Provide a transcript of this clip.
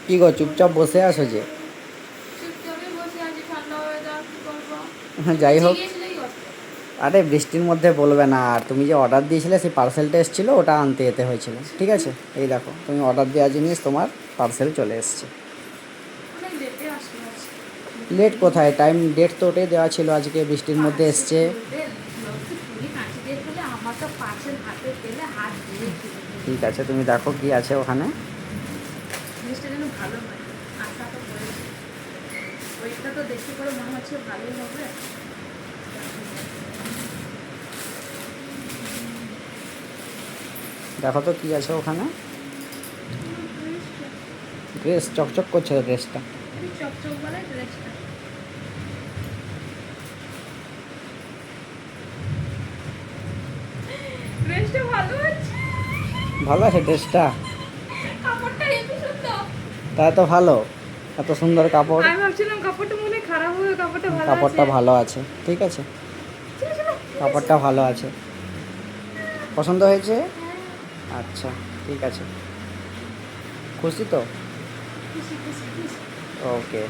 কি গো চুপচাপ বসে আছো যে? চুপচাপই বসে আছি, ঠান্ডা ওয়েদার, কি করবো? হ্যাঁ, তুমি যাই নিচে হোক। গিয়েছিলেই করতে। আরে বৃষ্টির মধ্যে বলবে না, আর তুমি যে অর্ডার দিয়েছিলে সেই পার্সেলটা এসেছিলো, ওটা আনতে যেতে হয়েছিল, ঠিক আছে? এই দেখো, তুমি অর্ডার দেওয়া জিনিস তোমার পার্সেল চলে এসেছে। অনেক লেটে আসলো আজকে। লেট কোথায়, টাইম ডেট তো ওটাই দেওয়া ছিল, আজকে বৃষ্টির মধ্যে পার্সেল এসছে। খুলতে লক্ষ্মী তুমি কাছে দিয়ে খুলে আমার তো পার্সেল হাতে পেলে হাত দিয়ে খুলে ঠিক আছে, তুমি দেখো কি আছে ওখানে। জিনিসটা যেন ভালো হয়। আশা তো করেছি, ওইটা তো দেখে করে মনে হচ্ছে ভালোই হবে। দেখো তো কি আছে ওখানে। ড্রেস চকচক করছে তো ড্রেসটা। এই চকচক বলে ড্রেসটা, ড্রেসটা ভালো আছে। ভালো আছে ড্রেসটা? কাপড়টা হেবি সুন্দর। তা তো ভালো, এত সুন্দর কাপড়। আমি ভাবছিলাম কাপড়টা মনে হয় খারাপ হবে, কাপড়টা ভালো আছে। কাপড়টা ভালো আছে, ঠিক আছে, চলো, চলো, কাপড়টা ভালো আছে। পছন্দ হয়েছে? হ্যাঁ, আচ্ছা, ঠিক আছে। খুশি তো? খুশি খুশি খুশি। ওকে।